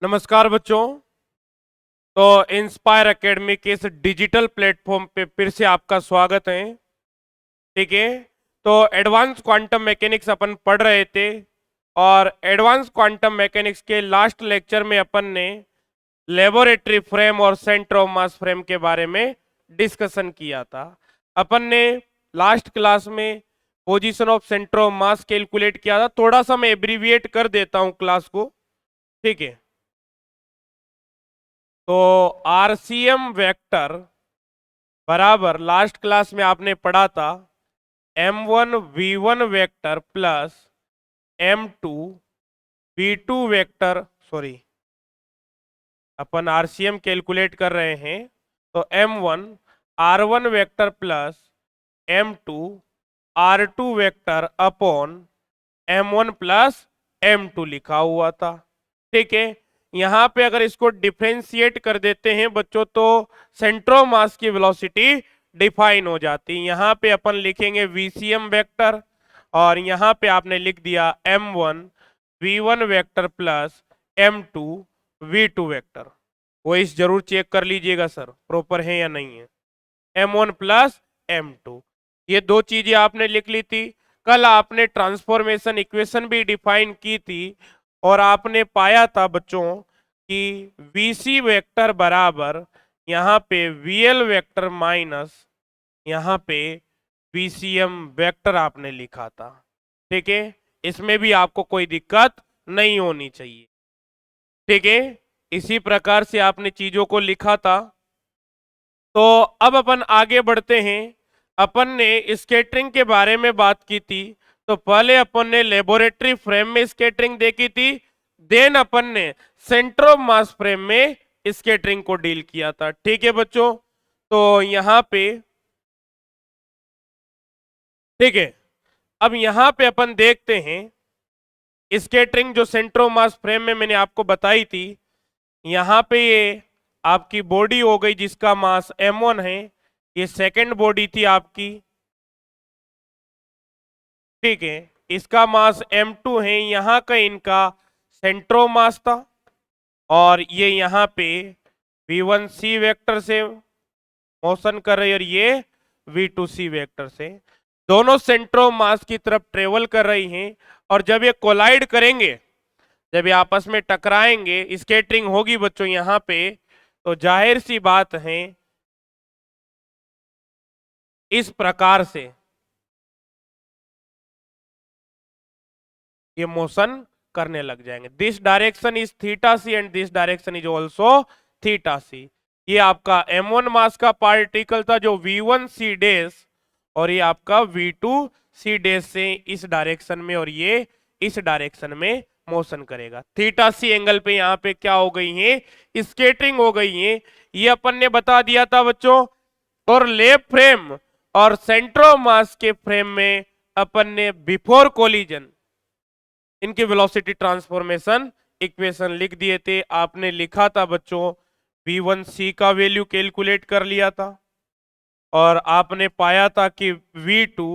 नमस्कार बच्चों। तो इंस्पायर एकेडमी के इस डिजिटल प्लेटफॉर्म पे फिर से आपका स्वागत है। ठीक है। तो एडवांस क्वांटम मैकेनिक्स अपन पढ़ रहे थे और एडवांस क्वांटम मैकेनिक्स के लास्ट लेक्चर में अपन ने लेबोरेटरी फ्रेम और सेंटर ऑफ मास फ्रेम के बारे में डिस्कशन किया था। अपन ने लास्ट क्लास में position of centre of mass calculate किया था। थोड़ा सा मैं एब्रीविएट कर देता हूं क्लास को। ठीक है। तो आरसीएम वेक्टर बराबर लास्ट क्लास में आपने पढ़ा था m1 v1 vector plus m2 v2 vector. Sorry, अपन आरसीएम कैलकुलेट कर रहे हैं। तो m1 r1 vector plus m2 r2 vector upon m1 plus m2 लिखा हुआ था। ठीक है। यहां पे अगर इसको डिफरेंशिएट कर देते हैं बच्चों तो सेंटर ऑफ मास की वेलोसिटी डिफाइन हो जाती है। यहां पे अपन लिखेंगे वीसीएम वेक्टर और यहां पे आपने लिख दिया m1 v1 vector plus m2 v2 vector. वो इस जरूर चेक कर लीजिएगा सर प्रॉपर है या नहीं है। m1 प्लस m2 ये दो चीजें आपने लिख ली थी। कल आपने ट्रांसफॉर्मेशन इक्वेशन भी डिफाइन की थी और आपने पाया था बच्चों कि वीसी वेक्टर बराबर यहाँ पे वीएल वेक्टर माइनस यहाँ पे वीसीएम वेक्टर आपने लिखा था। ठीक है। इसमें भी आपको कोई दिक्कत नहीं होनी चाहिए। ठीक है। इसी प्रकार से आपने चीजों को लिखा था। तो अब अपन आगे बढ़ते हैं। अपन ने स्केटरिंग के बारे में बात की थी। तो पहले अपन ने लेबोरेटरी फ्रेम में स्केटरिंग देखी थी। देन अपन ने सेंटर ऑफ मास फ्रेम में स्केटरिंग को डील किया था। ठीक है बच्चों। तो यहां पे ठीक है। अब यहां पे अपन देखते हैं स्केटरिंग जो सेंटर ऑफ मास फ्रेम में मैंने आपको बताई थी। यहां पे ये आपकी बॉडी हो गई जिसका मास m1 है। ये सेकंड बॉडी थी आपकी। ठीक है। इसका मास m2 है। यहां का इनका सेंट्रो मास था और ये यहां पे v1c वेक्टर से मोशन कर रही है और ये v2c वेक्टर से दोनों सेंट्रो मास की तरफ ट्रेवल कर रही हैं। और जब ये कोलाइड करेंगे, जब ये आपस में टकराएंगे, स्केटरिंग होगी बच्चों यहां पे, तो जाहिर सी बात है इस प्रकार से ये मोशन करने लग जाएंगे। This direction is theta C and this direction is also theta C. ये आपका m1 मास का पार्टिकल था जो v1c डैश और ये आपका v2c डैश से इस डायरेक्शन में और ये इस डायरेक्शन में मोशन करेगा। थीटा सी एंगल पे यहाँ पे क्या हो गई है, स्केटरिंग हो गई है। ये अपन ने बता दिया था बच्चों। और लेफ्ट फ्रेम और सेंटर ऑफ मास के फ्रेम में अपन ने बिफोर कोलिजन इनकी वेलोसिटी ट्रांसफॉर्मेशन इक्वेशन लिख दिए थे। आपने लिखा था बच्चों v1c का वैल्यू कैलकुलेट कर लिया था और आपने पाया था कि v2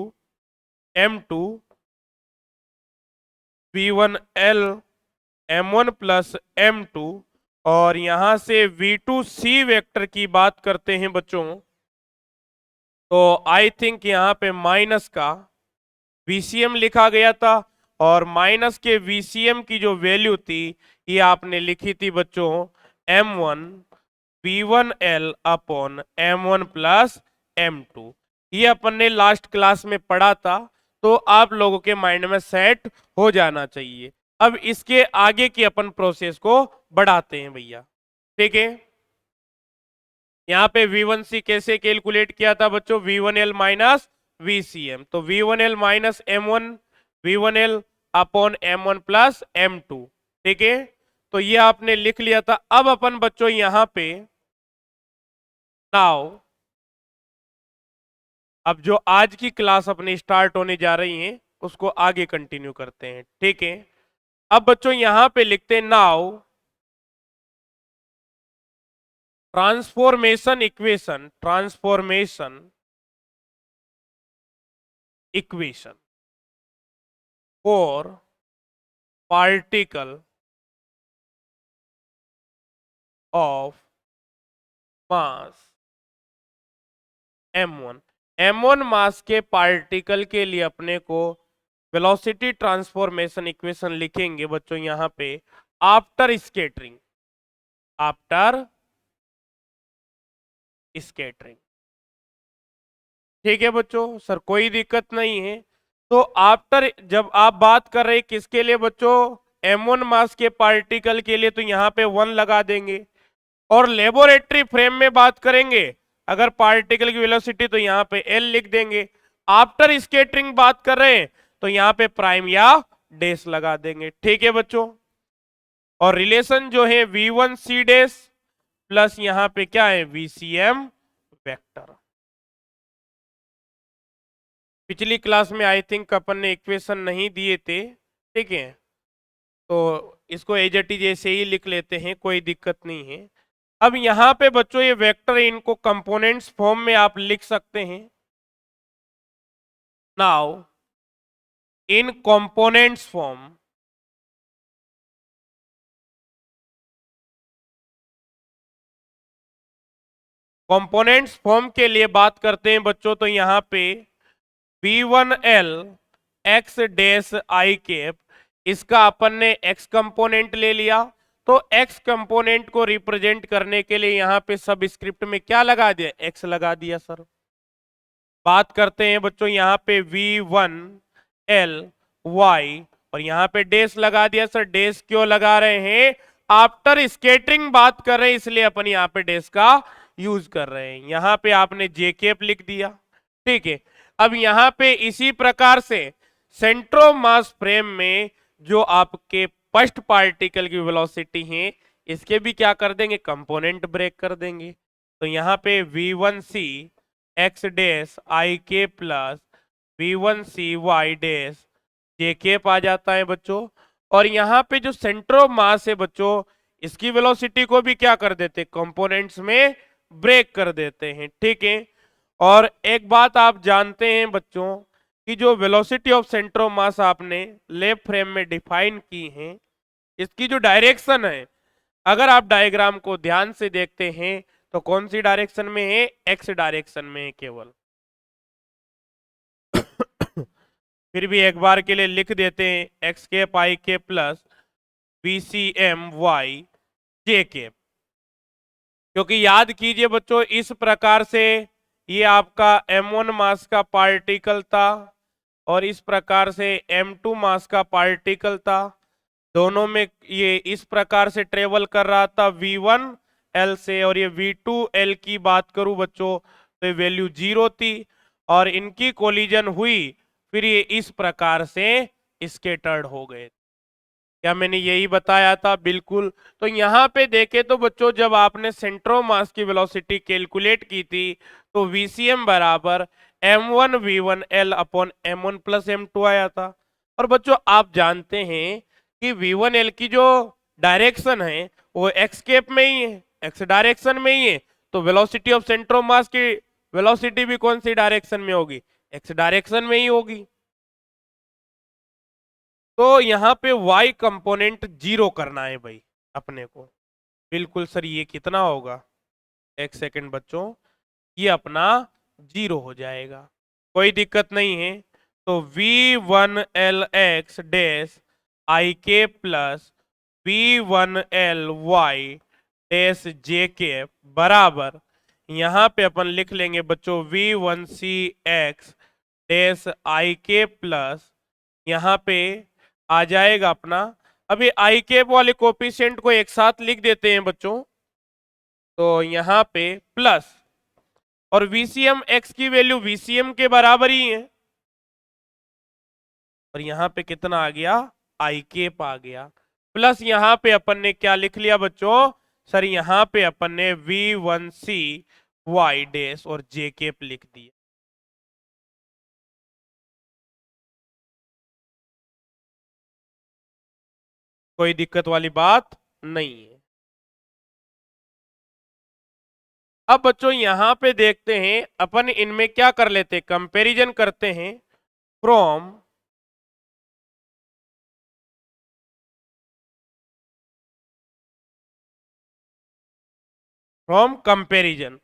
m2 v1l m1 plus m2 और यहां से v2c वेक्टर की बात करते हैं बच्चों। तो आई थिंक यहां पे माइनस का VCM लिखा गया था और माइनस के VCM की जो वैल्यू थी ये आपने लिखी थी बच्चों m1 v1l upon m1 plus m2। ये अपन ने लास्ट क्लास में पढ़ा था तो आप लोगों के माइंड में सेट हो जाना चाहिए। अब इसके आगे की अपन प्रोसेस को बढ़ाते हैं भैया। ठीक है। यहाँ पे V1c कैसे कैलकुलेट किया था बच्चों, V1l माइनस VCM। तो V1l minus M1 V1l upon M1 plus M2। ठीक है। तो ये आपने लिख लिया था। अब अपन बच्चों यहाँ पे नाउ अब जो आज की क्लास अपनी स्टार्ट होने जा रही है उसको आगे कंटिन्यू करते हैं। ठीक है। अब बच्चों यहाँ पे लिखते हैं now transformation equation for particle of mass m1। m1 मास के पार्टिकल के लिए अपने को वेलोसिटी ट्रांसफॉर्मेशन इक्वेशन लिखेंगे बच्चों यहां पे आफ्टर स्कैटरिंग, आफ्टर स्कैटरिंग। ठीक है बच्चों, सर कोई दिक्कत नहीं है। तो आफ्टर जब आप बात कर रहे हैं किसके लिए बच्चों, m1 मास के पार्टिकल के लिए, तो यहां पे 1 लगा देंगे। और लेबोरेटरी फ्रेम में बात करेंगे अगर पार्टिकल की वेलोसिटी, तो यहां पे एल लिख देंगे। आफ्टर स्कैटरिंग बात कर रहे हैं तो यहां पे प्राइम या डैश लगा देंगे। ठीक है बच्चों, और रिलेशन जो है v1 c डैश प्लस यहां पे क्या है vcm वेक्टर। पिछली क्लास में आई थिंक अपन ने इक्वेशन नहीं दिए थे, ठीक है, तो इसको एज इट इज ऐसे ही लिख लेते हैं, कोई दिक्कत नहीं है। अब यहां पे बच्चों ये वेक्टर, इनको कंपोनेंट्स फॉर्म में आप लिख सकते हैं। Now in components form, components form के लिए बात करते हैं बच्चों, तो यहां पे v1l x dash I cap, इसका अपन ने x कंपोनेंट ले लिया। तो x कंपोनेंट को रिप्रेजेंट करने के लिए यहां पे सब स्क्रिप्ट में क्या लगा दिया, x लगा दिया सर। बात करते हैं बच्चों यहां पे v1l y, और यहां पे डैश लगा दिया सर। डैश क्यों लगा रहे हैं, आफ्टर स्केटरिंग बात कर रहे हैं इसलिए अपन यहां पे डैश का यूज कर रहे हैं। यहां पे आपने जे कैप लिख दिया, ठीक है। अब यहां पे इसी प्रकार से सेंट्रोमास फ्रेम में जो आपके फर्स्ट पार्टिकल की वेलोसिटी है, इसके भी क्या कर देंगे, कंपोनेंट ब्रेक कर देंगे। तो यहां पे v1c x डैश आई के प्लस v1c y डैश जे कैप आ जाता है बच्चों। और यहां पे जो सेंटर ऑफ मास है बच्चों, इसकी वेलोसिटी को भी क्या कर देते, कंपोनेंट्स में ब्रेक कर देते हैं, ठीक है। और एक बात आप जानते हैं बच्चों कि जो वेलोसिटी ऑफ सेंटर ऑफ मास आपने लेफ्ट फ्रेम में डिफाइन की है, इसकी जो डायरेक्शन है, अगर आप डायग्राम को ध्यान से देखते हैं तो कौन सी डायरेक्शन में है, एक्स डायरेक्शन में है केवल। फिर भी एक बार के लिए लिख देते हैं एक्स कैप आई के plus B C M Y J cap, क्योंकि याद कीजिए बच्चों इस प्रकार से ये आपका m1 मास का पार्टिकल था और इस प्रकार से m2 मास का पार्टिकल था। दोनों में ये इस प्रकार से ट्रेवल कर रहा था v1 l से, और ये v2 l की बात करूं बच्चों तो ये वैल्यू 0 थी और इनकी कोलिजन हुई, फिर ये इस प्रकार से स्केटर्ड हो गए। क्या मैंने यही बताया था, बिल्कुल। तो यहाँ पे देखे तो बच्चों जब आपने सेंटर ऑफ मास की वेलोसिटी कैलकुलेट की थी तो VCM बराबर m1 v1 l upon m1 plus m2 आया था। और बच्चों आप जानते हैं कि v1 l की जो डायरेक्शन है वो x कैप में ही है, x डायरेक्शन में ही है। तो वेलोसिटी ऑफ सेंटर ऑफ मास की वेलोसिटी भी कौन सी डायरेक्शन में होगी, x डायरेक्शन में ही होगी। तो यहाँ पे y कंपोनेंट 0 करना है भाई अपने को। बिल्कुल सर, ये कितना होगा, एक सेकंड बच्चों, ये अपना 0 हो जाएगा, कोई दिक्कत नहीं है। तो v1l(x) डैश आई के प्लस v1l(y) डैश जे के बराबर, यहाँ पे अपन लिख लेंगे बच्चों v1c(x) डैश आई के प्लस, यहाँ पे आ जाएगा अपना, अभी आई कैप वाले कोफिशिएंट को एक साथ लिख देते हैं बच्चों, तो यहाँ पे प्लस, और VCM x की वैल्यू VCM के बराबर ही है, और यहाँ पे कितना आ गया, आई कैप आ गया, प्लस यहाँ पे अपन ने क्या लिख लिया बच्चों, सर यहाँ पे अपन ने v1c(y) डैश और जे कैप लिख दिया। कोई दिक्कत वाली बात नहीं है। अब बच्चों यहां पे देखते हैं अपन इनमें क्या कर लेते हैं, कंपैरिजन करते हैं फ्रॉम फ्रॉम कंपेरिजन।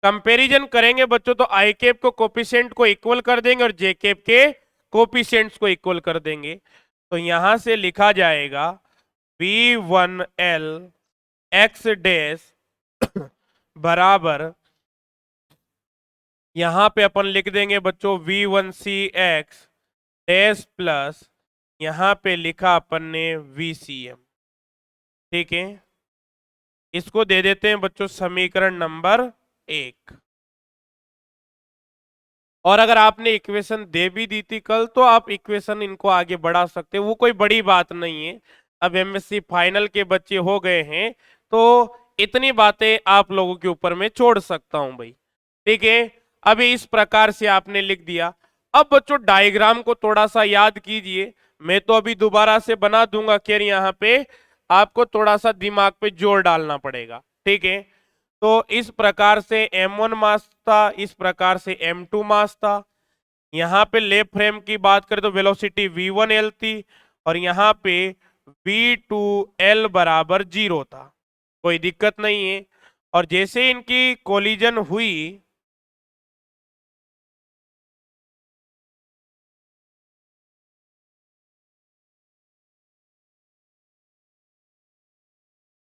कंपेरिजन करेंगे बच्चों तो आई कैप को कोफिशिएंट को इक्वल कर देंगे और जे कैप के कोफिशिएंट्स को इक्वल कर देंगे। तो यहां से लिखा जाएगा V1L एक्स डैश बराबर, यहां पे अपन लिख देंगे बच्चों V1C एक्स डैश प्लस, यहां पे लिखा अपन ने VCM। ठीक है, इसको दे देते हैं बच्चों समीकरण नंबर 1। और अगर आपने इक्वेशन दे भी दी थी कल तो आप इक्वेशन इनको आगे बढ़ा सकते हो, वो कोई बड़ी बात नहीं है। अब एमएससी फाइनल के बच्चे हो गए हैं तो इतनी बातें आप लोगों के ऊपर मैं छोड़ सकता हूं भाई। ठीक है, अभी इस प्रकार से आपने लिख दिया। अब बच्चों डायग्राम को थोड़ा सा याद कीजिए, मैं तो अभी दोबारा से बना दूंगा, खैर यहाँ पे आपको थोड़ा सा दिमाग पे जोर डालना पड़ेगा। ठीक है, तो इस प्रकार से M1 मास था, इस प्रकार से M2 मास था। यहाँ पे लेफ्ट फ्रेम की बात करें तो वेलोसिटी V1L थी और यहाँ पे V2L बराबर 0 था, कोई दिक्कत नहीं है। और जैसे इनकी कोलिजन हुई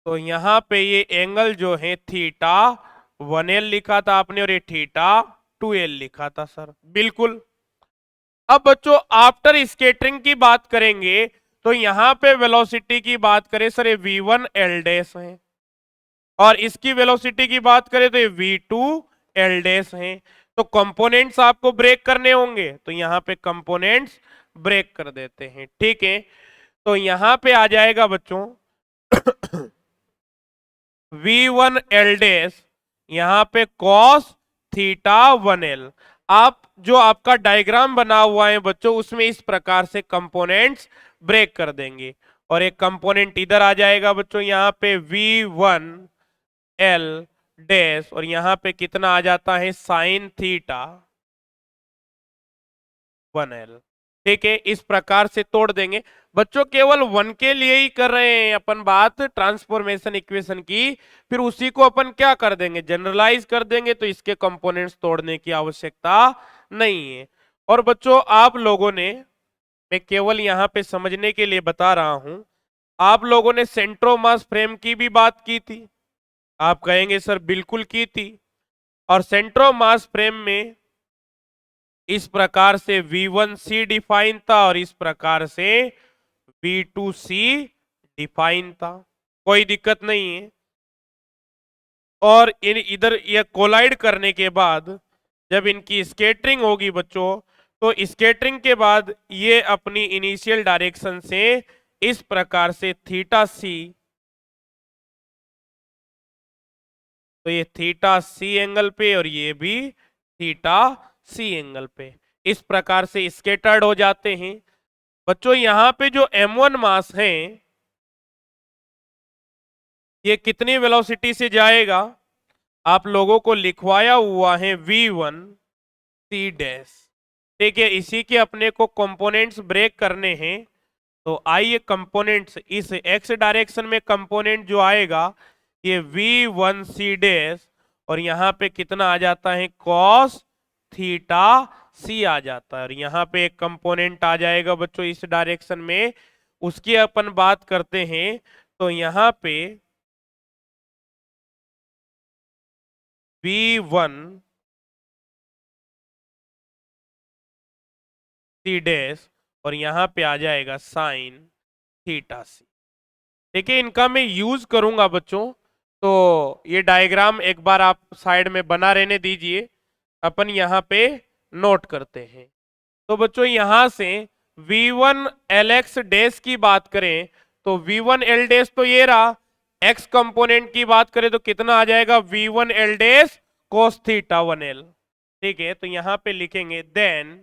तो यहाँ पे ये एंगल जो है थीटा 1L लिखा था आपने और ये थीटा 2L लिखा था सर, बिल्कुल। अब बच्चों आफ्टर स्केटरिंग की बात करेंगे तो यहां पे वेलोसिटी की बात करें सर ये V1L डैश है और इसकी वेलोसिटी की बात करें तो ये V2L डैश है। तो कंपोनेंट्स आपको ब्रेक करने होंगे तो यहां पे कंपोनेंट्स ब्रेक कर देते हैं। ठीक है, तो यहां पे आ जाएगा बच्चों V1L डैश, यहां पे cos थीटा 1L। आप जो आपका डायग्राम बना हुआ है बच्चों उसमें इस प्रकार से कंपोनेंट्स ब्रेक कर देंगे और एक कंपोनेंट इधर आ जाएगा बच्चों, यहाँ पे V1L डैश और यहाँ पे कितना आ जाता है साइन थीटा 1L। ठीक है, इस प्रकार से तोड़ देंगे बच्चों, केवल वन के लिए ही कर रहे हैं अपन बात ट्रांसफॉर्मेशन इक्वेशन की, फिर उसी को अपन क्या कर देंगे जनरलाइज कर देंगे, तो इसके कंपोनेंट्स तोड़ने की आवश्यकता नहीं है। और बच्चों आप लोगों ने, मैं केवल यहां पे समझने के लिए बता रहा हूं, आप लोगों ने सेंट्रोमास फ्रेम की भी बात की थी। आप कहेंगे सर बिल्कुल की थी, और सेंट्रोमास फ्रेम में इस प्रकार से V1C डिफाइन था और इस प्रकार से V2C डिफाइन था, कोई दिक्कत नहीं है। और इन इधर ये कोलाइड करने के बाद जब इनकी स्केटरिंग होगी बच्चों, तो स्केटरिंग के बाद ये अपनी इनिशियल डायरेक्शन से इस प्रकार से थीटा सी, तो ये थीटा सी एंगल पे और ये भी थीटा सी एंगल पे इस प्रकार से स्केटर्ड हो जाते हैं। बच्चों यहां पे जो M1 मास है ये कितनी वेलोसिटी से जाएगा, आप लोगों को लिखवाया हुआ है V1C डैश। ठीक है, इसी के अपने को कंपोनेंट्स ब्रेक करने हैं। तो आइए कंपोनेंट्स इस एक्स डायरेक्शन में कंपोनेंट जो आएगा ये V1C डैश और यहाँ पे कितना आ जाता है cos थीटा सी आ जाता है, और यहाँ पे एक कंपोनेंट आ जाएगा बच्चों इस डायरेक्शन में, उसकी अपन बात करते हैं। तो यहाँ पे V1 सी डैश और यहाँ पे आ जाएगा साइन थीटा सी। देखिए इनका मैं यूज करूंगा बच्चों, तो ये डायग्राम एक बार आप साइड में बना रहने दीजिए, अपन यहाँ पे नोट करते हैं। तो बच्चों यहां से V1LX डैश की बात करें तो V1L डैश तो ये रहा, x कंपोनेंट की बात करें तो कितना आ जाएगा V1L dash cos theta 1L। ठीक है, तो यहां पे लिखेंगे देन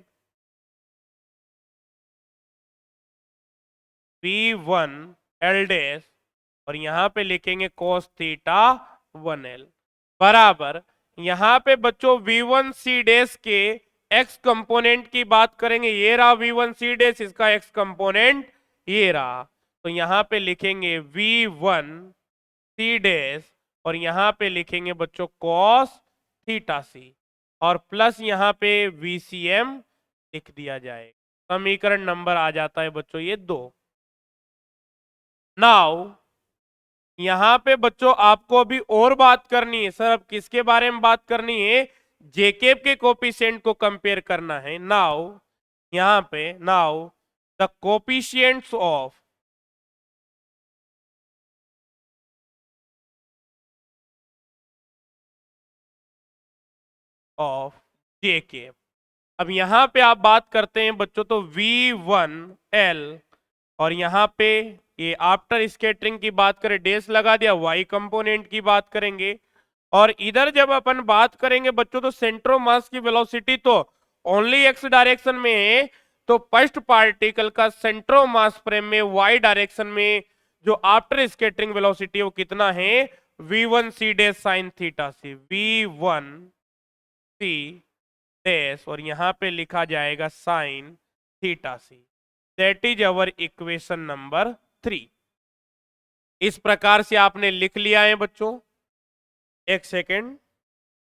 V1L डैश और यहां पे लिखेंगे cos थीटा 1L बराबर, यहां पे बच्चों V1C डैश के x कंपोनेंट की बात करेंगे, ये रहा V1C डैश, इसका x कंपोनेंट ये रहा, तो यहां पे लिखेंगे V1C डैश और यहाँ पे लिखेंगे बच्चों कॉस थीटा सी, और प्लस यहाँ पे VCM लिख दिया जाए। समीकरण नंबर आ जाता है बच्चों ये 2। नाउ यहाँ पे बच्चों आपको अभी और बात करनी है। सर अब किसके बारे में बात करनी है? जेकेब के कोफिशिएंट को कंपेयर करना है। नाउ यहाँ पे नाउ द कोफिशिएंट्स ऑफ जेकेब। अब यहां पे आप बात करते हैं बच्चों तो V1L, और यहां पे ये आफ्टर स्कैटरिंग की बात करें डेस लगा दिया, Y कंपोनेंट की बात करेंगे। और इधर जब अपन बात करेंगे बच्चों तो सेंट्रो मास की वेलोसिटी तो ओनली एक्स डायरेक्शन में है, तो फर्स्ट पार्टिकल का सेंट्रो मास फ्रेम में Y डायरेक्शन में जो आफ्टर स्कैटरिंग वेलोसिटी वो कितना है? V1C dash sine theta c, V1C dash, और यहां पे लिखा जाएगा sine theta c. That is our equation number 3। इस प्रकार से आपने लिख लिया है बच्चों। एक सेकेंड,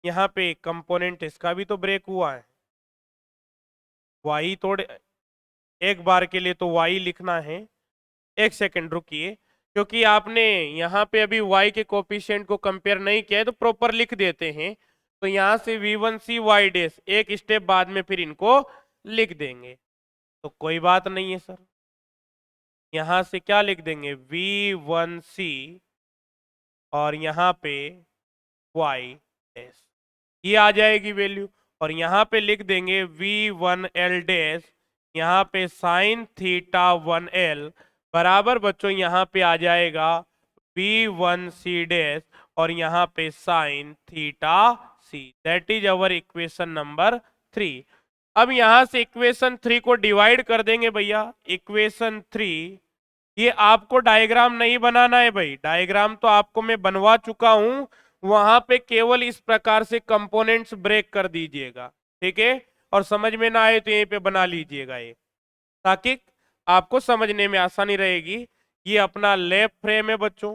यहां पे कंपोनेंट इसका भी तो ब्रेक हुआ है। वाई तोड़े, एक बार के लिए तो वाई लिखना है। एक सेकेंड रुकिए, क्योंकि आपने यहां पे अभी y के कोफिशिएंट को कंपेयर नहीं किया है तो प्रॉपर लिख देते हैं। तो यहां से V1C y डैश एक स्टेप बाद में फिर इनको लिख देंगे, तो कोई बात नहीं है सर। यहां से क्या लिख देंगे? V1C और यहां पे y डैश, ये आ जाएगी वैल्यू। और यहां पे लिख देंगे V1L डैश, यहां पे साइन थीटा 1L बराबर बच्चों यहां पे आ जाएगा V1C डैश, और यहां पे sine theta c. That is our equation number 3। अब यहां से इक्वेशन 3 को डिवाइड कर देंगे भैया। इक्वेशन 3, ये आपको डायग्राम नहीं बनाना है भाई, डायग्राम तो आपको मैं बनवा चुका हूं। वहां पे केवल इस प्रकार से कंपोनेंट्स ब्रेक कर दीजिएगा, ठीक है? और समझ में ना आए तो यहीं पे बना लीजिएगा ये, ताकि आपको समझने में आसानी रहेगी। ये अपना लेफ्ट फ्रेम है बच्चों,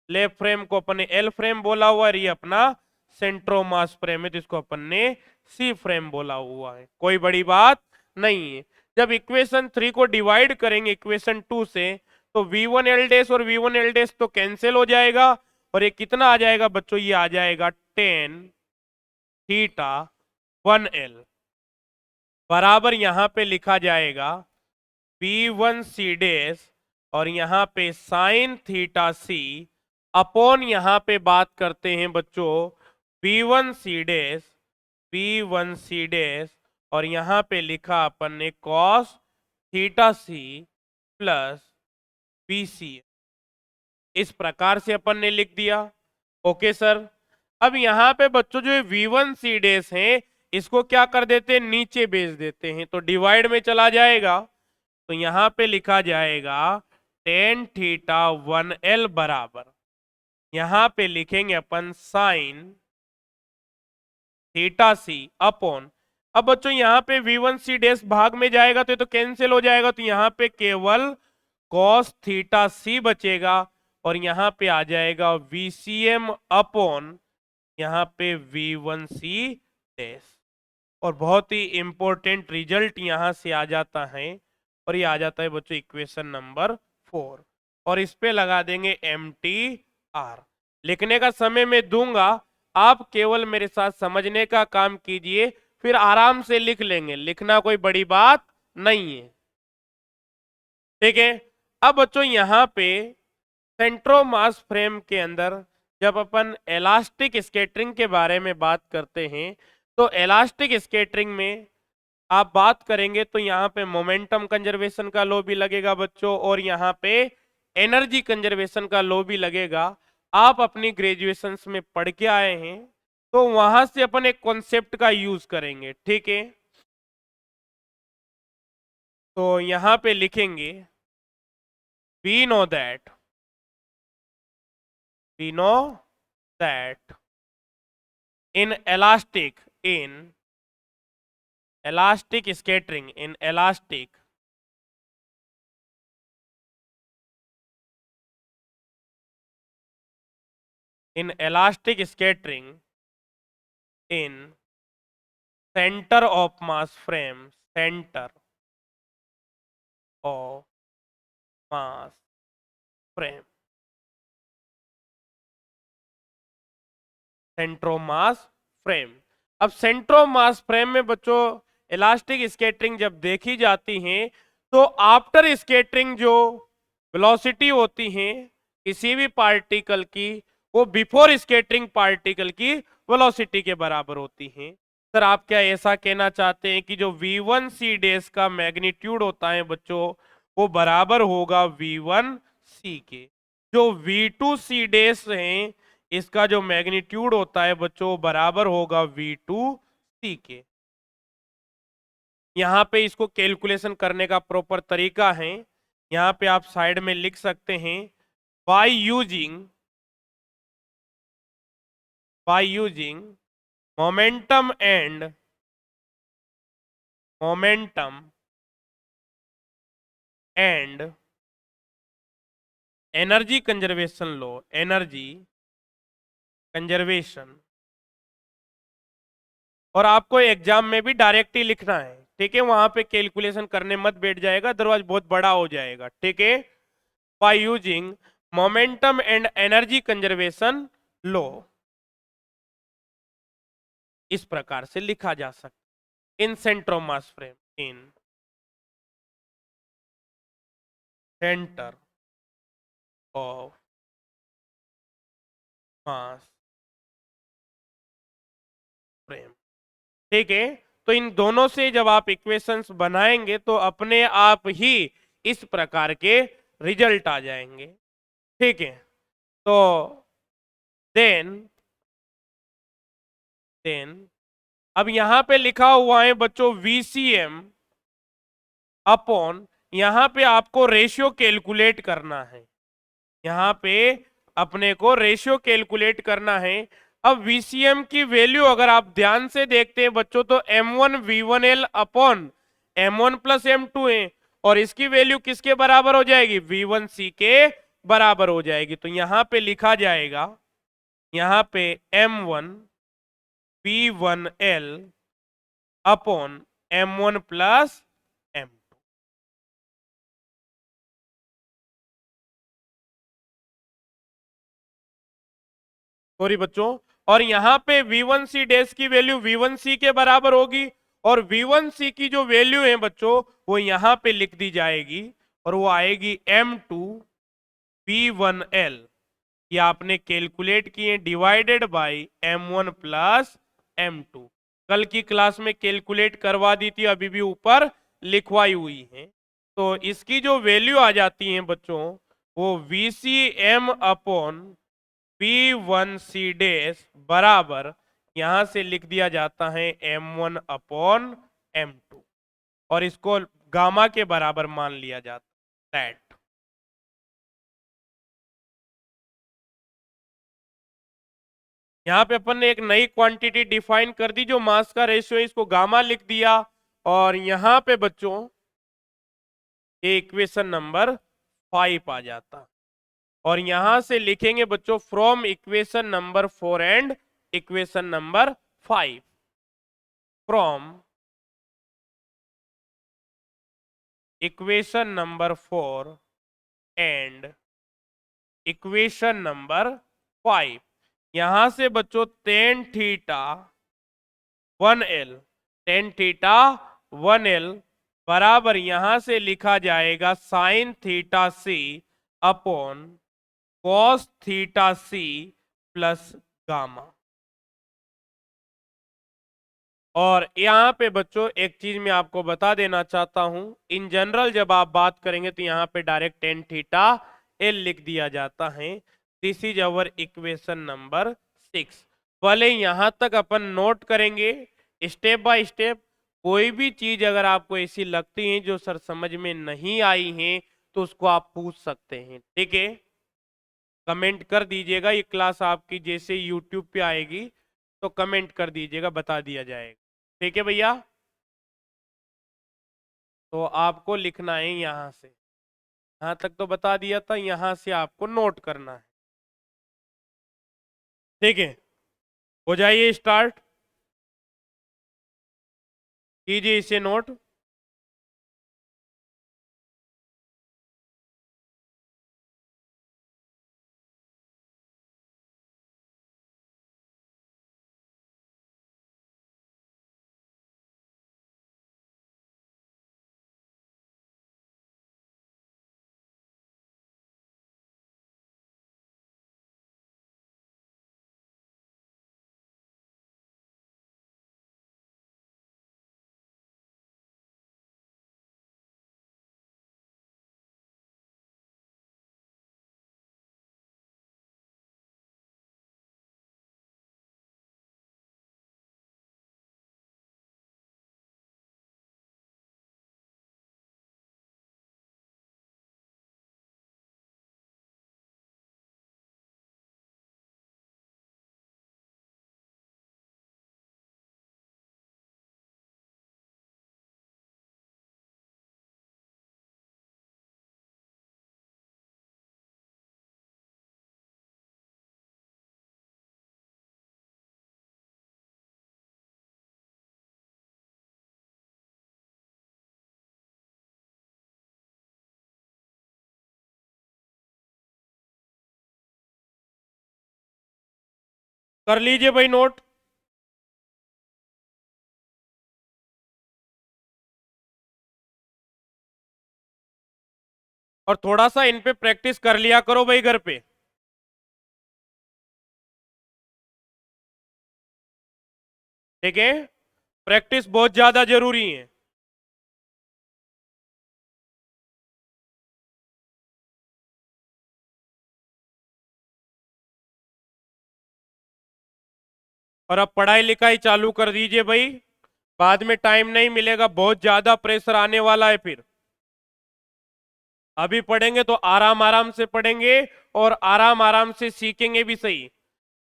लेफ्ट फ्रेम को अपन ने एल फ्रेम बोला हुआ है, ये अपना सेंट्रोमास फ्रेम है जिसको अपन ने सी फ्रेम बोला हुआ है। कोई बड़ी बात नहीं है। जब इक्वेशन 3 को डिवाइड करेंगे इक्वेशन 2 से, तो V1L डैश और V1L डैश तो कैंसिल हो जाएगा, और ये कितना आ जाएगा बच्चों? ये आ जाएगा टेन थीटा 1L बराबर यहां पे लिखा जाएगा V1C डैश, और यहां पे साइन थीटा सी अपॉन यहां पे बात करते हैं बच्चों V1C डैश, V1C डैश, और यहां पे लिखा अपन ने cos theta c plus BC। इस प्रकार से अपन ने लिख दिया। Okay sir. अब यहां पे बच्चों जो V1C डैश है इसको क्या कर देते हैं? नीचे भेज देते हैं, तो डिवाइड में चला जाएगा। तो यहां पे लिखा जाएगा टेन थीटा 1L बराबर, यहां पे लिखेंगे अपन साइन थीटा सी अपॉन। अब बच्चों यहां पे V1C डैश भाग में जाएगा तो ये तो कैंसिल हो जाएगा, तो यहां पे केवल cos थीटा सी बचेगा, और यहां पे आ जाएगा VCM अपॉन यहां पे V1C डैश। और बहुत ही इंपॉर्टेंट रिजल्ट यहां से आ जाता है, और ये आ जाता है बच्चों इक्वेशन नंबर 4। और इस पे लगा देंगे MTR। लिखने का समय मैं दूंगा, आप केवल मेरे साथ समझने का काम कीजिए, फिर आराम से लिख लेंगे, लिखना कोई बड़ी बात नहीं है, ठीक है? अब बच्चों यहां पे सेंट्रोमास फ्रेम के अंदर जब अपन इलास्टिक स्कैटरिंग के बारे में बात करते हैं, तो इलास्टिक स्कैटरिंग में आप बात करेंगे तो यहाँ पे मोमेंटम कंजर्वेशन का लॉ भी लगेगा बच्चों, और यहाँ पे एनर्जी कंजर्वेशन का लॉ भी लगेगा। आप अपनी ग्रेजुएशन में पढ़ के आए हैं, तो वहां से अपन एक कॉन्सेप्ट का यूज करेंगे, ठीक है? तो यहाँ पे लिखेंगे we know that, we know that in elastic scattering, in elastic in elastic scattering in center of mass frame, center of mass frame, centre of mass frame. अब सेंट्रोमास फ्रेम में बच्चों इलास्टिक स्कैटरिंग जब देखी जाती है तो आफ्टर स्कैटरिंग जो velocity होती है किसी भी पार्टिकल की वो बिफोर स्कैटरिंग पार्टिकल की वेलोसिटी के बराबर होती है। सर आप क्या ऐसा कहना चाहते हैं कि जो v1 c डैश का मैग्नीट्यूड होता है बच्चों वो बराबर होगा v1 c के, जो v2 c डैश है इसका जो मैग्नीट्यूड होता है बच्चों बराबर होगा v2 c के। यहाँ पे इसको कैलकुलेशन करने का प्रॉपर तरीका है, यहाँ पे आप साइड में लिख सकते हैं by using momentum and energy conservation low, energy conservation. और आपको एग्जाम में भी डायरेक्ट ही लिखना है, ठीक है, वहां पे कैलकुलेशन करने मत बैठ जाएगा अदरवाइज बहुत बड़ा हो जाएगा, ठीक है। By using momentum and energy conservation law, इस प्रकार से लिखा जा सकता in centre of mass frame, in centre of mass frame, ठीक है। तो इन दोनों से जब आप इक्वेशंस बनाएंगे तो अपने आप ही इस प्रकार के रिजल्ट आ जाएंगे, ठीक है। तो देन अब यहां पे लिखा हुआ है बच्चों VCM अपॉन, यहां पे आपको रेशियो कैलकुलेट करना है, यहां पे अपने को रेशियो कैलकुलेट करना है। अब VCM की वैल्यू अगर आप ध्यान से देखते हैं बच्चों तो M1 V1L upon M1 plus M2 है, और इसकी वैल्यू किसके बराबर हो जाएगी V1C के बराबर हो जाएगी। तो यहां पे लिखा जाएगा, यहां पे M1 V1L upon M1 plus M2। Sorry बच्चों, और यहां पे V1C डैश की वैल्यू V1C के बराबर होगी, और V1C की जो वैल्यू है बच्चों वो यहां पे लिख दी जाएगी और वो आएगी M2 V1L, ये आपने कैलकुलेट किए divided by M1 plus M2। कल की क्लास में कैलकुलेट करवा दी थी, अभी भी ऊपर लिखवाई हुई है। तो इसकी जो वैल्यू आ जाती है बच्चों वो VCM अपॉन V1C डैश बराबर यहां से लिख दिया जाता है M1 अपॉन M2, और इसको गामा के बराबर मान लिया जाता है। यहाँ पे अपन ने एक नई क्वांटिटी डिफाइन कर दी जो मास का रेशियो है, इसको गामा लिख दिया, और यहाँ पे बच्चों इक्वेशन नंबर 5 आ जाता, और यहां से लिखेंगे बच्चों from equation number 4 and equation number 5, from equation number 4 and equation number 5। यहां से बच्चों tan theta 1L, tan theta 1L बराबर यहां से लिखा जाएगा sine theta C upon cos theta C plus gamma. और यहाँ पे बच्चों एक चीज मैं आपको बता देना चाहता हूं, इन जनरल जब आप बात करेंगे तो यहाँ पे डायरेक्ट टेन थीटा एल लिख दिया जाता है। This is our equation number 6। पहले यहाँ तक अपन नोट करेंगे स्टेप बाय स्टेप। कोई भी चीज अगर आपको ऐसी लगती है जो सर समझ में नहीं आई है तो उसको आप पूछ सकते हैं, ठीक है। कमेंट कर दीजिएगा, ये क्लास आपकी जैसे यूट्यूब पे आएगी तो कमेंट कर दीजिएगा, बता दिया जाएगा, ठीक है भैया। तो आपको लिखना है यहां से, यहां तक तो बता दिया था, यहां से आपको नोट करना है। ठीक है, हो जाइए स्टार्ट, कीजिए इसे नोट। कर लीजिए भाई नोट। और थोड़ा सा इन पे प्रैक्टिस कर लिया करो भाई घर पे। ठीक है, प्रैक्टिस बहुत ज्यादा जरूरी है। और अब पढ़ाई लिखाई चालू कर दीजिए भाई, बाद में टाइम नहीं मिलेगा, बहुत ज्यादा प्रेशर आने वाला है फिर। अभी पढ़ेंगे तो आराम आराम से पढ़ेंगे और आराम आराम से सीखेंगे भी सही।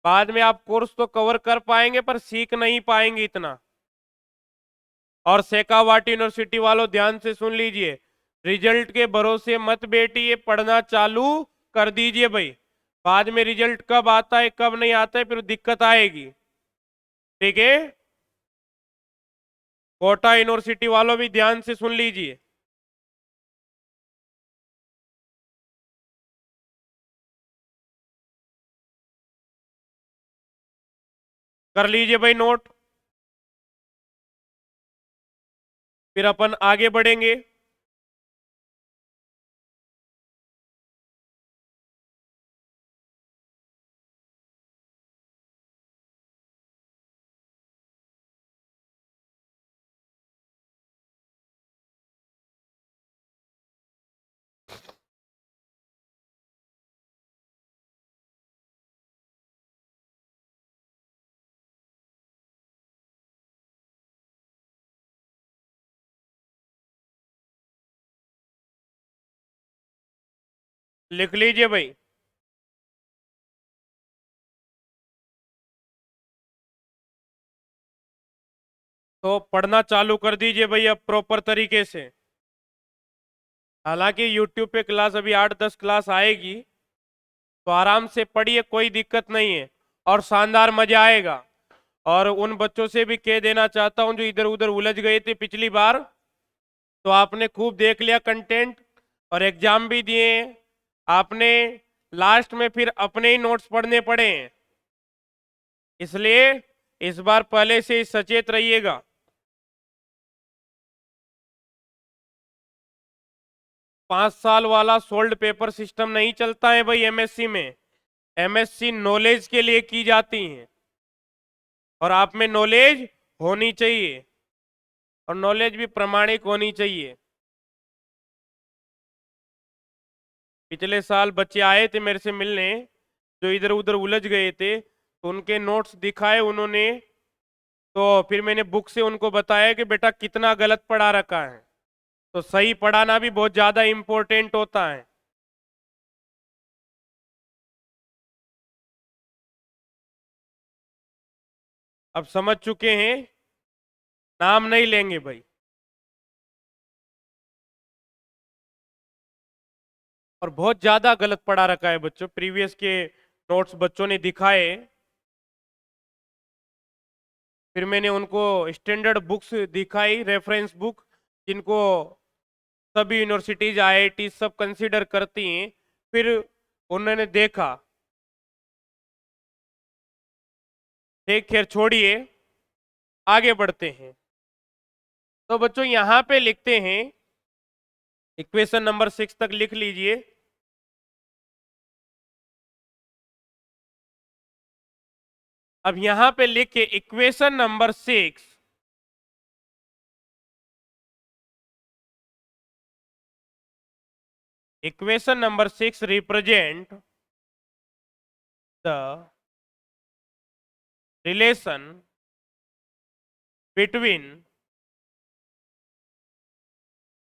बाद में आप कोर्स तो कवर कर पाएंगे पर सीख नहीं पाएंगे इतना। और शेखावाट यूनिवर्सिटी वालों ध्यान से सुन लीजिए, रिजल्ट के भरोसे मत बैठिए, पढ़ना चालू कर दीजिए भाई। बाद में रिजल्ट कब आता है कब नहीं आता है फिर दिक्कत आएगी। ठीक है, कोटा यूनिवर्सिटी वालों भी ध्यान से सुन लीजिए। कर लीजिए भाई नोट, फिर अपन आगे बढ़ेंगे। लिख लीजिए भाई। तो पढ़ना चालू कर दीजिए भाई अब प्रॉपर तरीके से। हालांकि यूट्यूब पे क्लास अभी 8-10 क्लास आएगी, तो आराम से पढ़िए, कोई दिक्कत नहीं है और शानदार मजा आएगा। और उन बच्चों से भी कह देना चाहता हूं जो इधर उधर उलझ गए थे पिछली बार, तो आपने खूब देख लिया कंटेंट और एग्जाम भी दिए हैं आपने, लास्ट में फिर अपने ही नोट्स पढ़ने पड़े हैं, इसलिए इस बार पहले से ही सचेत रहिएगा। 5 साल वाला सोल्ड पेपर सिस्टम नहीं चलता है भाई एमएससी में। एमएससी नॉलेज के लिए की जाती है और आप में नॉलेज होनी चाहिए और नॉलेज भी प्रामाणिक होनी चाहिए। पिछले साल बच्चे आए थे मेरे से मिलने जो इधर उधर उलझ गए थे, तो उनके नोट्स दिखाए उन्होंने, तो फिर मैंने बुक से उनको बताया कि बेटा कितना गलत पढ़ा रखा है। तो सही पढ़ाना भी बहुत ज्यादा इंपॉर्टेंट होता है। अब समझ चुके हैं, नाम नहीं लेंगे भाई। और बहुत ज्यादा गलत पढ़ा रखा है बच्चों, प्रीवियस के नोट्स बच्चों ने दिखाए, फिर मैंने उनको स्टैंडर्ड बुक्स दिखाई, रेफरेंस बुक, जिनको सभी यूनिवर्सिटीज आईआईटी सब कंसीडर करती हैं। फिर उन्होंने देखा। ठीक, खैर छोड़िए, आगे बढ़ते हैं। तो बच्चों यहां पे लिखते हैं, इक्वेशन नंबर 6 तक लिख लीजिए। अब यहां पे लिख के equation number 6, equation number 6 represent the relation between,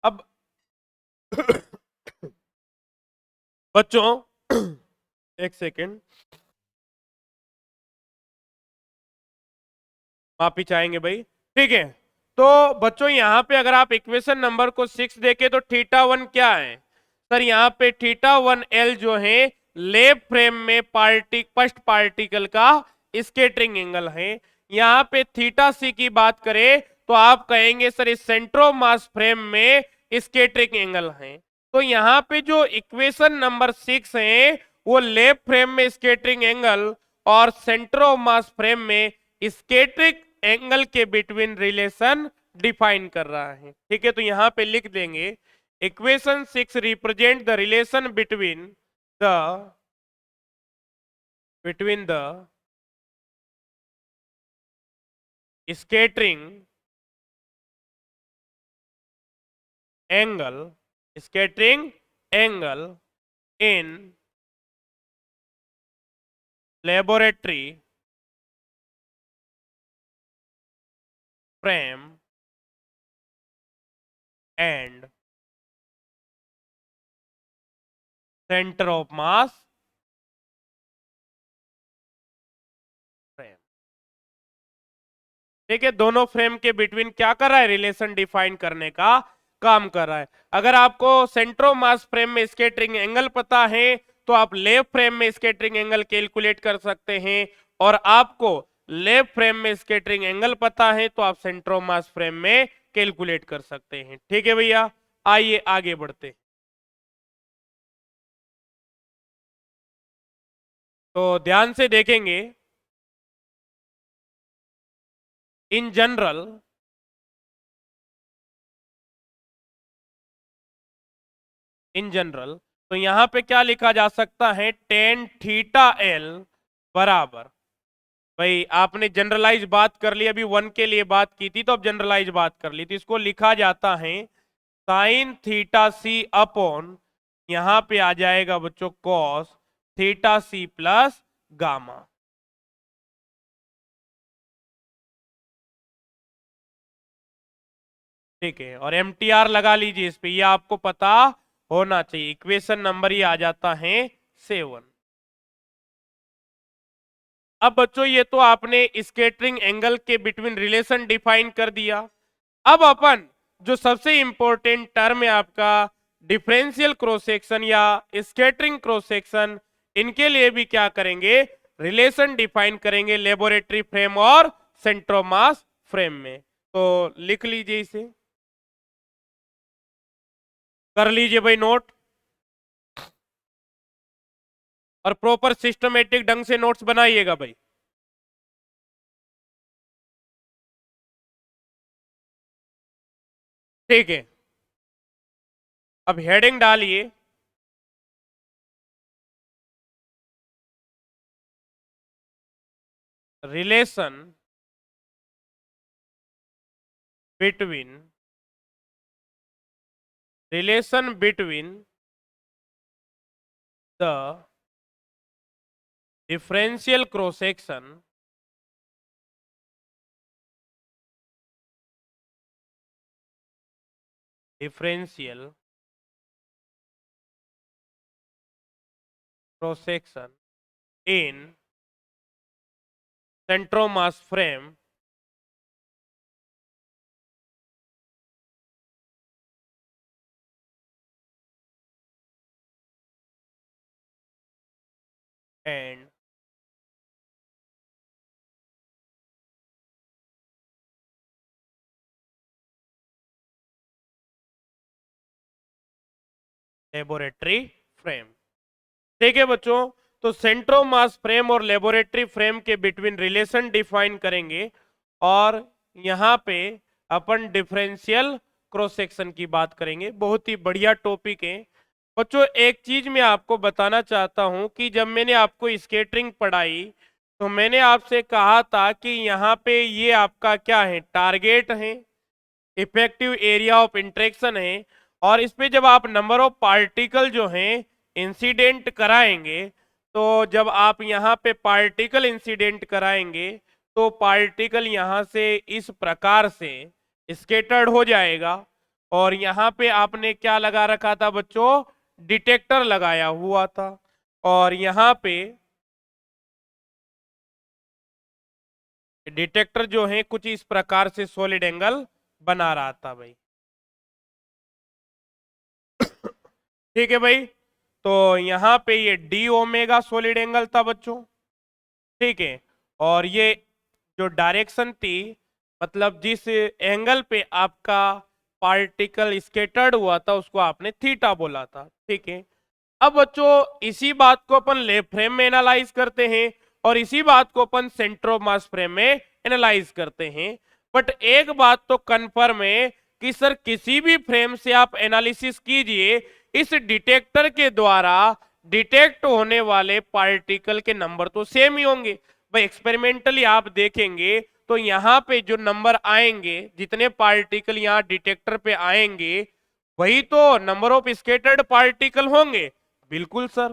अब बच्चों एक सेकेंड, माफी चाहेंगे भाई। ठीक है, तो बच्चों यहां पे अगर आप इक्वेशन नंबर को 6 देखें तो थीटा वन क्या है सर? यहाँ पे थीटा वन एल जो है लेफ्ट फ्रेम में फर्स्ट पार्टिकल का स्केटरिंग एंगल है। यहाँ पे थीटा सी की बात करें तो आप कहेंगे सर इस सेंट्रोमास फ्रेम में स्केटरिंग एंगल है। तो यहाँ पे जो इक्वेशन नंबर 6 है वो लेफ्ट फ्रेम में स्केटरिंग एंगल और सेंट्रोमास फ्रेम में स्केटरिंग एंगल के बिटवीन रिलेशन डिफाइन कर रहा है। ठीक है, तो यहां पे लिख देंगे equation 6 represent the relation the between the scattering angle, scattering angle in laboratory frame and centre of mass frame. ठीक है, दोनों फ्रेम के बिटवीन क्या कर रहा है? रिलेशन डिफाइन करने का काम कर रहा है। अगर आपको सेंट्रोमास फ्रेम में स्केटरिंग एंगल पता है तो आप लेफ्ट फ्रेम में स्केटरिंग एंगल कैलकुलेट कर सकते हैं, और आपको लेफ्ट फ्रेम में स्केटरिंग एंगल पता है तो आप सेंट्रोमास फ्रेम में कैलकुलेट कर सकते हैं। ठीक है भैया, आइए आगे बढ़ते हैं। तो ध्यान से देखेंगे, इन जनरल तो यहां पे क्या लिखा जा सकता है? टेन थीटा एल बराबर, भाई आपने जनरलाइज बात कर ली, अभी वन के लिए बात की थी तो अब जनरलाइज बात कर ली, तो इसको लिखा जाता है साइन थीटा सी अपॉन, यहां पे आ जाएगा बच्चों cos theta c plus gamma. ठीक है, और एम टी आर लगा लीजिए इस पे, ये आपको पता होना चाहिए। इक्वेशन नंबर ये आ जाता है 7। अब बच्चों ये तो आपने स्केटरिंग एंगल के बिटवीन रिलेशन डिफाइन कर दिया। अब अपन जो सबसे इंपॉर्टेंट टर्म है आपका डिफरेंशियल क्रॉस सेक्शन या स्कैटरिंग क्रॉस सेक्शन, इनके लिए भी क्या करेंगे? रिलेशन डिफाइन करेंगे लेबोरेटरी फ्रेम और सेंट्रोमास फ्रेम में। तो लिख लीजिए इसे, कर लीजिए भाई नोट, और प्रॉपर सिस्टमेटिक ढंग से नोट्स बनाइएगा भाई। ठीक है, अब हेडिंग डालिए, relation between, relation between the differential cross section differential cross section in centre of mass frame and laboratory frame. ठीक है बच्चों, तो सेंट्रो मास फ्रेम और लेबोरेटरी फ्रेम के बिटवीन रिलेशन डिफाइन करेंगे और यहाँ पे अपन डिफरेंशियल क्रॉस सेक्शन की बात करेंगे। बहुत ही बढ़िया टॉपिक है बच्चों। एक चीज मैं आपको बताना चाहता हूं कि जब मैंने आपको स्केटरिंग पढ़ाई तो मैंने आपसे कहा था कि यहाँ पे ये आपका क्या है, टारगेट है, इफेक्टिव एरिया ऑफ इंटरेक्शन है, और इस पे जब आप नंबर ऑफ पार्टिकल जो हैं इंसिडेंट कराएंगे, तो जब आप यहाँ पे पार्टिकल इंसिडेंट कराएंगे तो पार्टिकल यहाँ से इस प्रकार से स्केटर्ड हो जाएगा। और यहाँ पे आपने क्या लगा रखा था बच्चों, डिटेक्टर लगाया हुआ था, और यहाँ पे डिटेक्टर जो है कुछ इस प्रकार से सॉलिड एंगल बना रहा था भाई। ठीक है भाई, तो यहाँ पे ये डी ओमेगा सॉलिड एंगल था बच्चों। ठीक है, और ये जो डायरेक्शन थी, मतलब जिस एंगल पे आपका पार्टिकल स्केटर्ड हुआ था उसको आपने थीटा बोला था। ठीक है, अब बच्चों इसी बात को अपन लेफ्ट फ्रेम में एनालाइज करते हैं और इसी बात को अपन सेंटर ऑफ मास फ्रेम में एनालाइज करते हैं। बट एक बात तो कंफर्म है कि सर किसी भी फ्रेम से आप एनालिसिस कीजिए, इस डिटेक्टर के द्वारा डिटेक्ट होने वाले पार्टिकल के नंबर तो सेम ही होंगे भाई। एक्सपेरिमेंटली आप देखेंगे तो यहाँ पे जो नंबर आएंगे, जितने पार्टिकल यहाँ डिटेक्टर पे आएंगे, वही तो नंबर ऑफ स्केटर्ड पार्टिकल होंगे। बिल्कुल सर,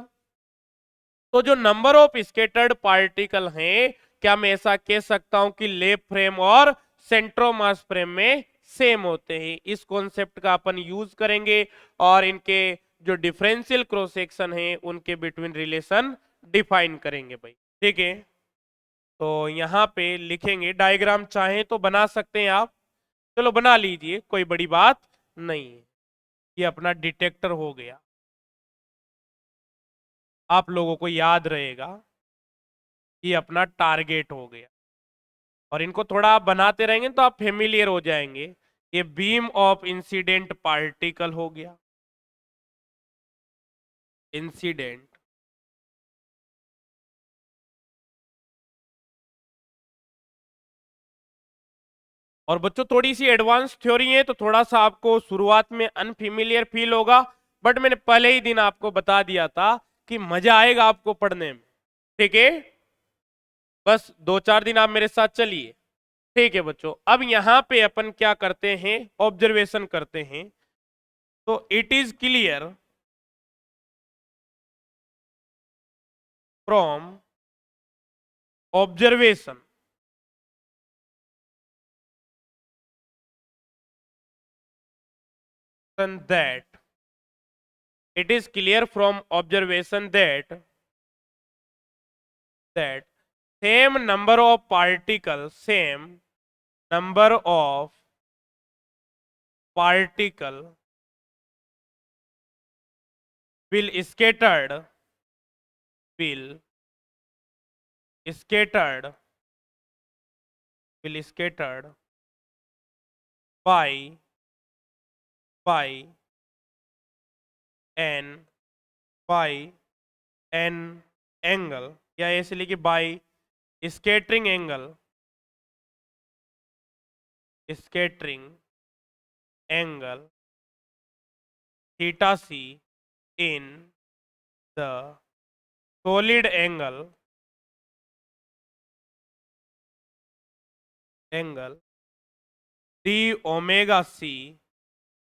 तो जो नंबर ऑफ स्केटर्ड पार्टिकल हैं, क्या मैं ऐसा कह सकता हूं कि लेफ्ट फ्रेम और सेंट्रोमास फ्रेम में सेम होते हैं? इस कॉन्सेप्ट का अपन यूज करेंगे और इनके जो डिफरेंशियल क्रॉस सेक्शन है उनके बिटवीन रिलेशन डिफाइन करेंगे भाई। ठीक है, तो यहाँ पे लिखेंगे, डायग्राम चाहें तो बना सकते हैं आप, चलो बना लीजिए, कोई बड़ी बात नहीं है। ये अपना डिटेक्टर हो गया, आप लोगों को याद रहेगा कि अपना टारगेट हो गया, और इनको थोड़ा आप बनाते रहेंगे तो आप फेमिलियर हो जाएंगे। ये बीम ऑफ इंसिडेंट पार्टिकल हो गया, इंसिडेंट। और बच्चों थोड़ी सी एडवांस थ्योरी है तो थोड़ा सा आपको शुरुआत में अनफेमिलियर फील होगा, बट मैंने पहले ही दिन आपको बता दिया था कि मजा आएगा आपको पढ़ने में। ठीक है, बस 2-4 दिन आप मेरे साथ चलिए। ठीक है बच्चों, अब यहां पे अपन क्या करते हैं, ऑब्जर्वेशन करते हैं। तो it is clear from observation that it is clear from observation that same number of particles, same number of particle will will scattered scattered by by n by n angle, या ऐसे लिखिए bye scattering angle, scattering angle theta c in the solid angle d omega c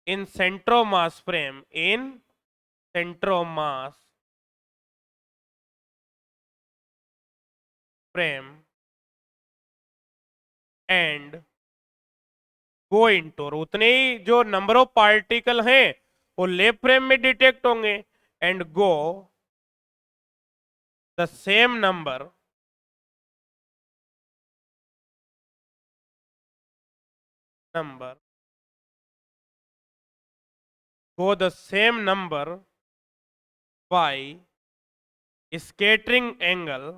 in centromass frame, in centromass frame and go into, और उतने ही जो number of particle हैं वो left frame में detect होंगे, and go the same number number go the same number by scattering angle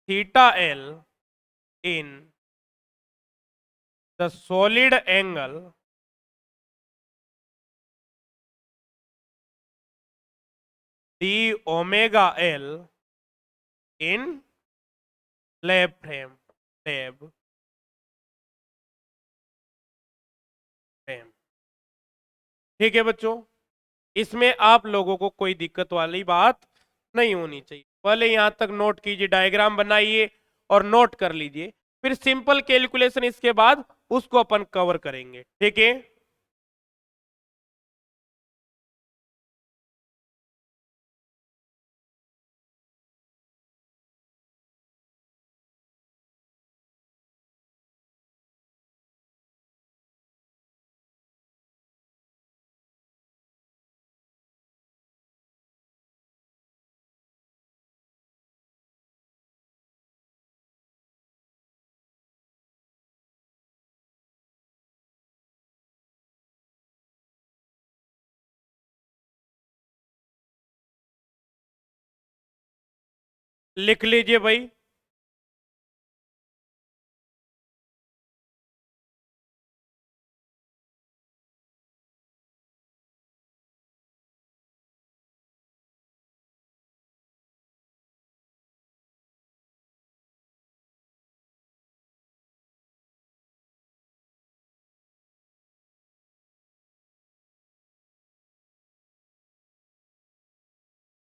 theta L in the solid angle D omega L in lab frame, lab frame. ठीक है बच्चों, इसमें आप लोगों को कोई दिक्कत वाली बात नहीं होनी चाहिए। पहले यहां तक नोट कीजिए, डायग्राम बनाइए और नोट कर लीजिए, फिर सिंपल कैलकुलेशन इसके बाद उसको अपन कवर करेंगे। ठीक है, लिख लीजिए भाई।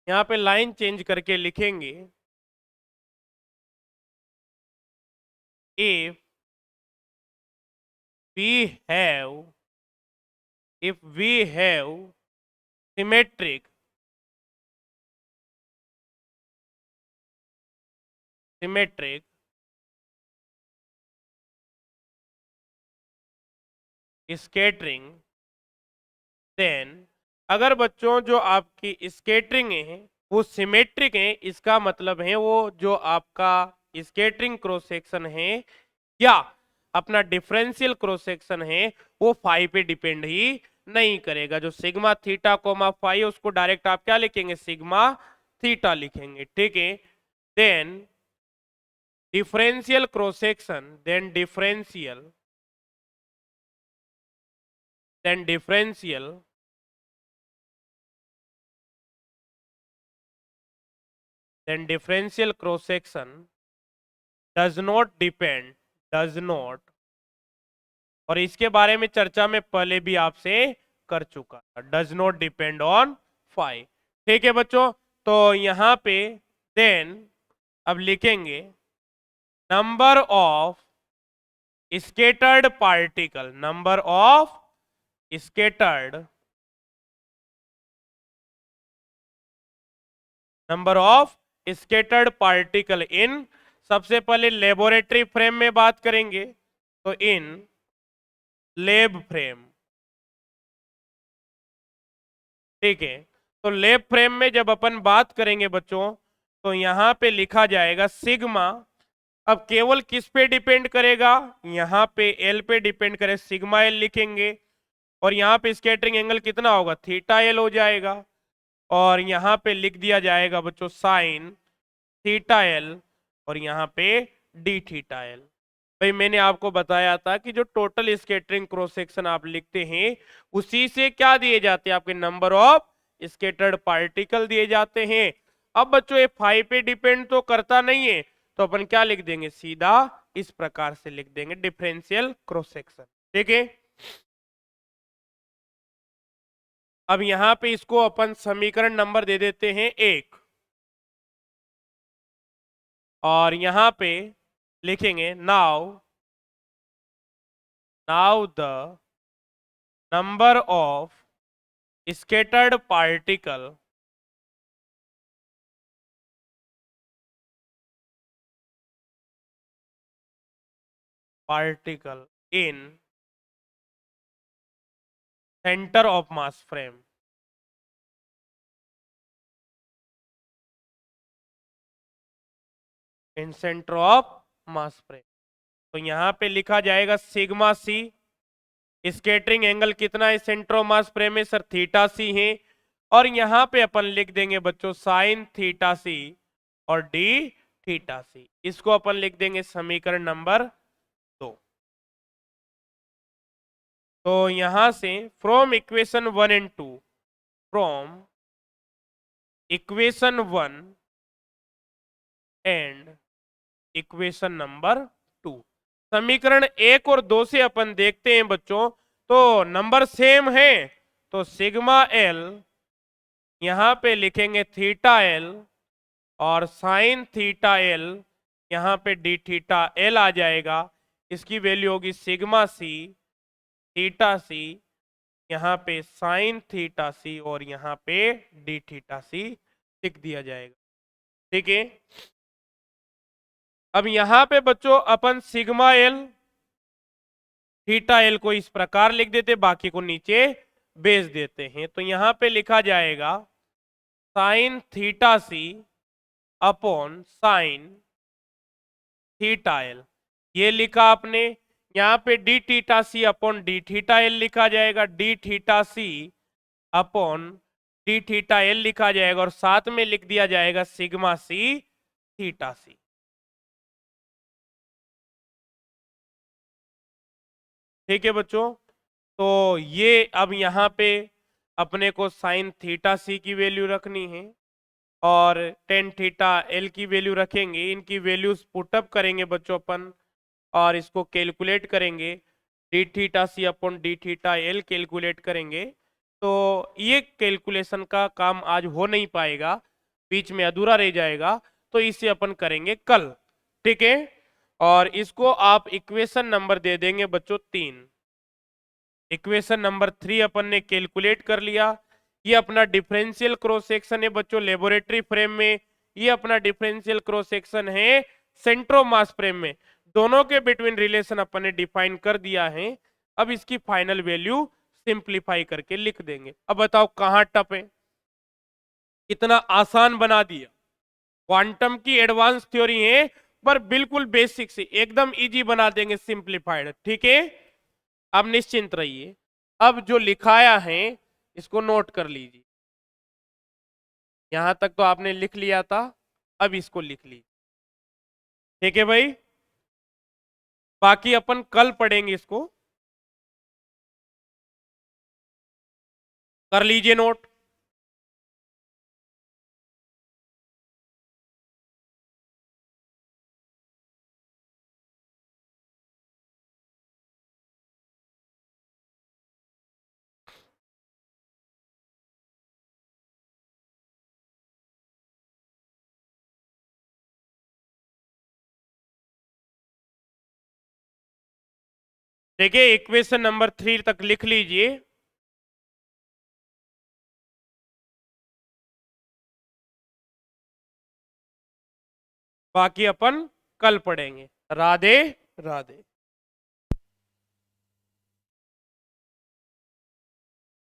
यहाँ पे लाइन चेंज करके लिखेंगे, if we have if we have symmetric symmetric scattering, then अगर बच्चों जो आपकी स्केटरिंग है वो सिमेट्रिक है, इसका मतलब है वो जो आपका स्केटरिंग क्रॉस सेक्शन है या अपना डिफरेंशियल क्रॉस सेक्शन है वो फाई पे डिपेंड ही नहीं करेगा। जो सिग्मा थीटा कोमा फाई है उसको डायरेक्ट आप क्या लिखेंगे, सिग्मा थीटा लिखेंगे। ठीक है, then differential cross section, then differential cross section does not, और इसके बारे में चर्चा में पहले भी आपसे कर चुका, does not depend on phi. ठीक है बच्चों, तो यहां पे देन अब लिखेंगे number of scattered particle, number of scattered number of scattered particle in, सबसे पहले लेबोरेटरी फ्रेम में बात करेंगे, तो इन लेब फ्रेम। ठीक है, तो लेब फ्रेम में जब अपन बात करेंगे बच्चों तो यहां पे लिखा जाएगा सिग्मा। अब केवल किस पे डिपेंड करेगा, यहां पे एल पे डिपेंड करे, सिग्मा एल लिखेंगे और यहां पे स्कैटरिंग एंगल कितना होगा, थीटा एल हो जाएगा। और यहां पे लिख दिया जाएगा बच्चों साइन थीटा एल और यहां पे डी थीटा एल। भाई मैंने आपको बताया था कि जो टोटल स्कैटरिंग क्रॉस सेक्शन आप लिखते हैं उसी से क्या दिए जाते हैं, आपके नंबर ऑफ स्कैटर्ड पार्टिकल दिए जाते हैं। अब बच्चों ये फाइव पे डिपेंड तो करता नहीं है, तो अपन क्या लिख देंगे, सीधा इस प्रकार से लिख देंगे डिफरेंशियल क्रॉस सेक्शन। ठीक है, अब यहां पे इसको अपन समीकरण नंबर दे देते हैं 1 और यहां पे लिखेंगे now the number of scattered particle in center of mass frame, in centre of mass frame. तो यहां पे लिखा जाएगा सिग्मा सी, स्केटरिंग एंगल कितना है सेंटर ऑफ मास फ्रेम में, सर थीटा सी है। और यहां पे अपन लिख देंगे बच्चों साइन थीटा सी और डी थीटा सी, इसको अपन लिख देंगे समीकरण नंबर 2। तो यहां से from equation 1 and 2, from equation 1 and equation number 2, समीकरण 1 और 2 से अपन देखते हैं बच्चों, तो नंबर सेम है, तो सिग्मा एल यहां पे लिखेंगे थीटा एल, और साइन थीटा एल यहां पे डी थीटा एल आ जाएगा। इसकी वैल्यू होगी सिग्मा सी थीटा सी, यहाँ पे साइन थीटा सी, और यहाँ पे डी थीटा सी लिख दिया जाएगा। ठीक है, अब यहां पे बच्चों अपन सिग्मा एल थीटा एल को इस प्रकार लिख देते, बाकी को नीचे भेज देते हैं। तो यहां पे लिखा जाएगा sine theta C upon sine theta L, ये लिखा आपने। यहाँ पे D theta C upon D theta L लिखा जाएगा, D theta C upon D theta L लिखा जाएगा, और साथ में लिख दिया जाएगा सिग्मा सी थीटा सी। ठीक है बच्चों, तो ये अब यहाँ पे अपने को साइन थीटा सी की वैल्यू रखनी है, और टेन थीटा एल की वैल्यू रखेंगे। इनकी वैल्यूज पुटअप करेंगे बच्चों अपन, और इसको कैलकुलेट करेंगे, D theta C upon D theta L calculate करेंगे। तो ये कैलकुलेशन का काम आज हो नहीं पाएगा, बीच में अधूरा रह जाएगा, तो इसे अपन करेंगे कल। ठीक है, और इसको आप इक्वेशन नंबर दे देंगे बच्चों 3। इक्वेशन नंबर 3 अपन ने कैलकुलेट कर लिया। ये अपना डिफरेंशियल क्रॉस सेक्शन है बच्चों लेबोरेटरी फ्रेम में, ये अपना डिफरेंशियल क्रॉस सेक्शन है सेंट्रोमास फ्रेम में। दोनों के बिटवीन रिलेशन अपन ने डिफाइन कर दिया है। अब इसकी फाइनल वैल्यू सिंप्लीफाई करके लिख देंगे। अब बताओ कहां टप है, इतना आसान बना दिया। क्वांटम की एडवांस थ्योरी है, पर बिल्कुल बेसिक से एकदम इजी बना देंगे सिंप्लीफाइड। ठीक है, अब निश्चिंत रहिए। अब जो लिखाया है इसको नोट कर लीजिए, यहां तक तो आपने लिख लिया था, अब इसको लिख लीजिए। ठीक है भाई, बाकी अपन कल पढ़ेंगे इसको, कर लीजिए नोट। देखिए इक्वेशन नंबर 3 तक लिख लीजिए। बाकी अपन कल पढ़ेंगे। राधे राधे।